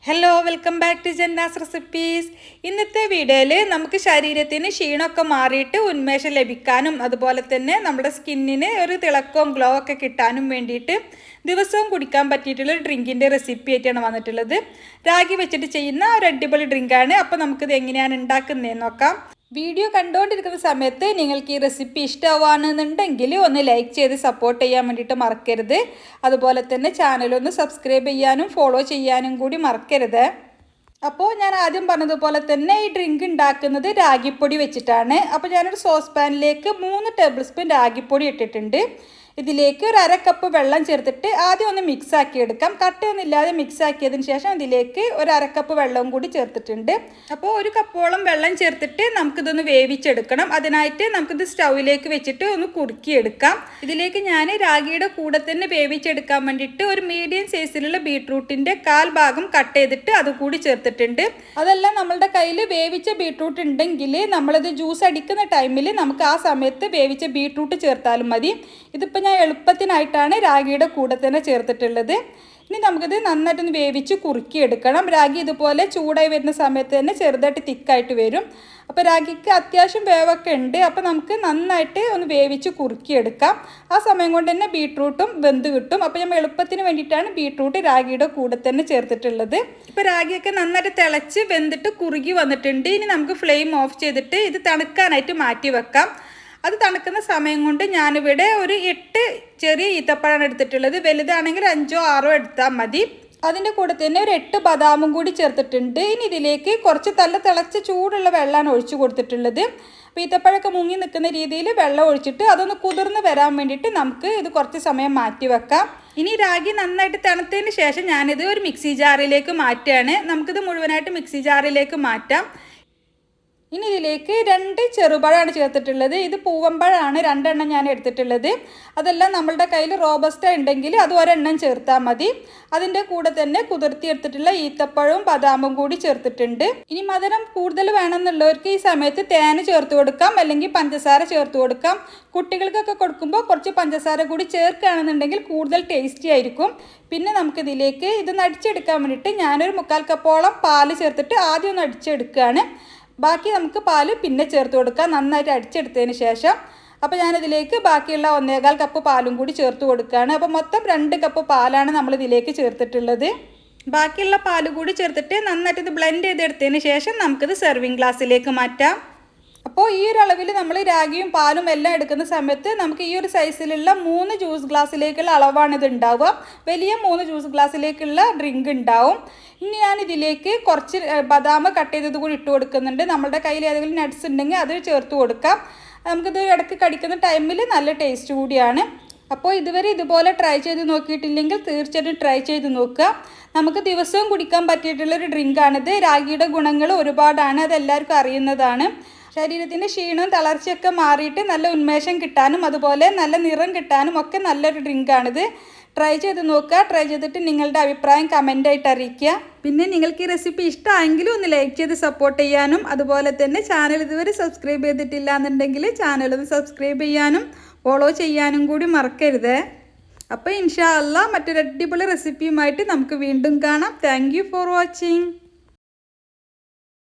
Hello welcome back to Janna's recipes. ഇന്നത്തെ വീഡിയോയിൽ നമുക്ക് ശരീരത്തിന് ക്ഷീണമൊക്കെ മാറിയിട്ട് ഉന്മേഷം ലഭിക്കാനും അതുപോലെ തന്നെ നമ്മുടെ സ്കിന്നിന് ഒരു തിളക്കവും ഗ്ലോ ഒക്കെ കിട്ടാനും വേണ്ടിയിട്ട് ദിവസവും കുടിക്കാൻ പറ്റിയിട്ടുള്ള ഒരു ഡ്രിങ്കിൻ്റെ റെസിപ്പി ആയിട്ടാണ് വന്നിട്ടുള്ളത്. രാഗി വെച്ചിട്ട് ചെയ്യുന്ന ഒരു അടിപൊളി ഡ്രിങ്കാണ്. അപ്പോൾ നമുക്കിത് എങ്ങനെയാണ് ഉണ്ടാക്കുന്നതെന്ന് നോക്കാം. വീഡിയോ കണ്ടുകൊണ്ടിരിക്കുന്ന സമയത്ത് നിങ്ങൾക്ക് ഈ റെസിപ്പി ഇഷ്ടമാണെന്നുണ്ടെങ്കിൽ ഒന്ന് ലൈക്ക് ചെയ്ത് സപ്പോർട്ട് ചെയ്യാൻ വേണ്ടിയിട്ട് മറക്കരുത്. അതുപോലെ തന്നെ ചാനലൊന്ന് സബ്സ്ക്രൈബ് ചെയ്യാനും ഫോളോ ചെയ്യാനും കൂടി മറക്കരുത്. അപ്പോൾ ഞാൻ ആദ്യം പറഞ്ഞതുപോലെ തന്നെ ഈ ഡ്രിങ്ക് ഉണ്ടാക്കുന്നത് രാഗിപ്പൊടി വെച്ചിട്ടാണ്. അപ്പോൾ ഞാനൊരു സോസ് പാനിലേക്ക് 3 ടേബിൾ സ്പൂൺ രാഗിപ്പൊടി ഇട്ടിട്ടുണ്ട്. ഇതിലേക്ക് ഒരു 1/2 കപ്പ് വെള്ളം ചേർത്തിട്ട് ആദ്യം ഒന്ന് മിക്സ് ആക്കി എടുക്കാം. കട്ടയൊന്നും ഇല്ലാതെ മിക്സ് ആക്കിയതിന് ശേഷം ഇതിലേക്ക് ഒരു 1/2 കപ്പ് വെള്ളവും കൂടി ചേർത്തിട്ടുണ്ട്. അപ്പോൾ 1 കപ്പോളം വെള്ളം ചേർത്തിട്ട് നമുക്കിതൊന്ന് വേവിച്ചെടുക്കണം. അതിനായിട്ട് നമുക്കിത് സ്റ്റൗവിലേക്ക് വെച്ചിട്ട് ഒന്ന് കുറുക്കിയെടുക്കാം. ഇതിലേക്ക് ഞാൻ രാഗിയുടെ കൂടെ തന്നെ വേവിച്ചെടുക്കാൻ വേണ്ടിയിട്ട് ഒരു മീഡിയം സൈസിലുള്ള ബീട്രൂട്ടിൻ്റെ 1/4 ഭാഗം കട്ട് ചെയ്തിട്ട് അതുകൂടി ചേർത്തിട്ടുണ്ട്. അതെല്ലാം നമ്മളുടെ കയ്യിൽ വേവിച്ച ബീട്രൂട്ട് ഉണ്ടെങ്കിൽ നമ്മളിത് ജ്യൂസ് അടിക്കുന്ന ടൈമിൽ നമുക്ക് ആ സമയത്ത് വേവിച്ച ബീട്രൂട്ട് ചേർത്താലും മതി. ഇതിപ്പോൾ ഞാൻ എളുപ്പത്തിനായിട്ടാണ് രാഗിയുടെ കൂടെ തന്നെ ചേർത്തിട്ടുള്ളത്. ഇനി നമുക്കിത് നന്നായിട്ടൊന്ന് വേവിച്ച് കുറുക്കിയെടുക്കണം. രാഗി ഇതുപോലെ ചൂടായി വരുന്ന സമയത്ത് തന്നെ ചെറുതായിട്ട് തിക്കായിട്ട് വരും. അപ്പോൾ രാഗിക്ക് അത്യാവശ്യം വേവൊക്കെ ഉണ്ട്. അപ്പോൾ നമുക്ക് നന്നായിട്ട് ഒന്ന് വേവിച്ച് കുറുക്കിയെടുക്കാം. ആ സമയം കൊണ്ട് തന്നെ ബീട്രൂട്ടും വെന്ത് കിട്ടും. അപ്പോൾ നമ്മൾ എളുപ്പത്തിന് വേണ്ടിയിട്ടാണ് ബീട്രൂട്ട് രാഗിയുടെ കൂടെ തന്നെ ചേർത്തിട്ടുള്ളത്. ഇപ്പോൾ രാഗിയൊക്കെ നന്നായിട്ട് തിളച്ച് വെന്തിട്ട് കുറുകി വന്നിട്ടുണ്ട്. ഇനി നമുക്ക് ഫ്ലെയിം ഓഫ് ചെയ്തിട്ട് ഇത് തണുക്കാനായിട്ട് മാറ്റി വെക്കാം. അത് തണുക്കുന്ന സമയം കൊണ്ട് ഞാനിവിടെ ഒരു 8 ചെറിയ ഈത്തപ്പഴമാണ് എടുത്തിട്ടുള്ളത്. വലുതാണെങ്കിൽ 5ഓ 6ഓ എടുത്താൽ മതി. അതിൻ്റെ കൂടെ തന്നെ ഒരു 8 ബദാമും കൂടി ചേർത്തിട്ടുണ്ട്. ഇനി ഇതിലേക്ക് കുറച്ച് തിളച്ച ചൂടുള്ള വെള്ളമാണ് ഒഴിച്ചു കൊടുത്തിട്ടുള്ളത്. അപ്പോൾ ഈത്തപ്പഴമൊക്കെ മുങ്ങി നിൽക്കുന്ന രീതിയിൽ വെള്ളം ഒഴിച്ചിട്ട് അതൊന്ന് കുതിർന്ന് വരാൻ വേണ്ടിയിട്ട് നമുക്ക് ഇത് കുറച്ച് സമയം മാറ്റി വെക്കാം. ഇനി രാഗി നന്നായിട്ട് തണുത്തതിന് ശേഷം ഞാനിത് ഒരു മിക്സി ജാറിലേക്ക് മാറ്റുകയാണ്. നമുക്കിത് മുഴുവനായിട്ട് മിക്സി ജാറിലേക്ക് മാറ്റാം. ഇനി ഇതിലേക്ക് 2 ചെറുപഴമാണ് ചേർത്തിട്ടുള്ളത്. ഇത് പൂവമ്പഴമാണ് 2 എണ്ണം ഞാൻ എടുത്തിട്ടുള്ളത്. അതെല്ലാം നമ്മളുടെ കയ്യിൽ റോബസ്റ്റ ഉണ്ടെങ്കിൽ അത് 1 എണ്ണം ചേർത്താൽ മതി. അതിൻ്റെ കൂടെ തന്നെ കുതിർത്തിയെടുത്തിട്ടുള്ള ഈത്തപ്പഴവും ബദാമും കൂടി ചേർത്തിട്ടുണ്ട്. ഇനി മധുരം കൂടുതൽ വേണമെന്നുള്ളവർക്ക് ഈ സമയത്ത് തേന് ചേർത്ത് കൊടുക്കാം, അല്ലെങ്കിൽ പഞ്ചസാര ചേർത്ത് കൊടുക്കാം. കുട്ടികൾക്കൊക്കെ കൊടുക്കുമ്പോൾ കുറച്ച് പഞ്ചസാര കൂടി ചേർക്കുകയാണെന്നുണ്ടെങ്കിൽ കൂടുതൽ ടേസ്റ്റി ആയിരിക്കും. പിന്നെ നമുക്കിതിലേക്ക് ഇതൊന്ന് അടിച്ചെടുക്കാൻ വേണ്ടിയിട്ട് ഞാനൊരു 1/4 കപ്പോളം പാല് ചേർത്തിട്ട് ആദ്യം ഒന്ന് അടിച്ചെടുക്കുകയാണ്. ബാക്കി നമുക്ക് പാല് പിന്നെ ചേർത്ത് കൊടുക്കാം നന്നായിട്ട് അടിച്ചെടുത്തതിന് ശേഷം. അപ്പോൾ ഞാനിതിലേക്ക് ബാക്കിയുള്ള 1/4 കപ്പ് പാലും കൂടി ചേർത്ത് കൊടുക്കുകയാണ്. അപ്പോൾ മൊത്തം 2 കപ്പ് പാലാണ് നമ്മളിതിലേക്ക് ചേർത്തിട്ടുള്ളത്. ബാക്കിയുള്ള പാല് കൂടി ചേർത്തിട്ട് നന്നായിട്ട് ഇത് ബ്ലെൻഡ് ചെയ്തെടുത്തതിന് ശേഷം നമുക്കിത് സെർവിങ് ഗ്ലാസ്സിലേക്ക് മാറ്റാം. അപ്പോൾ ഈ ഒരു അളവിൽ നമ്മൾ രാഗിയും പാലും എല്ലാം എടുക്കുന്ന സമയത്ത് നമുക്ക് ഈ ഒരു സൈസിലുള്ള 3 ജ്യൂസ് ഗ്ലാസ്സിലേക്കുള്ള അളവാണ് ഇത് ഉണ്ടാവുക. വലിയ 3 ജ്യൂസ് ഗ്ലാസ്സിലേക്കുള്ള ഡ്രിങ്ക് ഉണ്ടാവും. ഇനി ഞാൻ ഇതിലേക്ക് കുറച്ച് ബദാം കട്ട് ചെയ്തത് കൂടി ഇട്ട് കൊടുക്കുന്നുണ്ട്. നമ്മുടെ കയ്യിൽ ഏതെങ്കിലും നട്ട്സ് ഉണ്ടെങ്കിൽ അത് ചേർത്ത് കൊടുക്കാം. നമുക്കിത് ഇടയ്ക്ക് കടിക്കുന്ന ടൈമിൽ നല്ല ടേസ്റ്റ് കൂടിയാണ്. അപ്പോൾ ഇതുവരെ ഇതുപോലെ ട്രൈ ചെയ്ത് നോക്കിയിട്ടില്ലെങ്കിൽ തീർച്ചയായിട്ടും ട്രൈ ചെയ്ത് നോക്കുക. നമുക്ക് ദിവസവും കുടിക്കാൻ പറ്റിയിട്ടുള്ളൊരു ഡ്രിങ്കാണിത്. രാഗിയുടെ ഗുണങ്ങൾ ഒരുപാടാണ്, അതെല്ലാവർക്കും അറിയുന്നതാണ്. ശരീരത്തിൻ്റെ ക്ഷീണവും തളർച്ചയൊക്കെ മാറിയിട്ട് നല്ല ഉന്മേഷം കിട്ടാനും അതുപോലെ നല്ല നിറം കിട്ടാനും ഒക്കെ നല്ലൊരു ഡ്രിങ്കാണിത്. ട്രൈ ചെയ്ത് നോക്കുക. ട്രൈ ചെയ്തിട്ട് നിങ്ങളുടെ അഭിപ്രായം കമൻ്റായിട്ട് അറിയിക്കുക. പിന്നെ നിങ്ങൾക്ക് ഈ റെസിപ്പി ഇഷ്ടമായെങ്കിലും ഒന്ന് ലൈക്ക് ചെയ്ത് സപ്പോർട്ട് ചെയ്യാനും അതുപോലെ തന്നെ ചാനൽ ഇതുവരെ സബ്സ്ക്രൈബ് ചെയ്തിട്ടില്ല എന്നുണ്ടെങ്കിൽ ചാനലൊന്ന് സബ്സ്ക്രൈബ് ചെയ്യാനും ഫോളോ ചെയ്യാനും കൂടി മറക്കരുത്. അപ്പോൾ ഇൻഷാ അല്ലാഹ് മറ്റൊരു അടിപൊളി റെസിപ്പിയുമായിട്ട് നമുക്ക് വീണ്ടും കാണാം. Thank you for watching.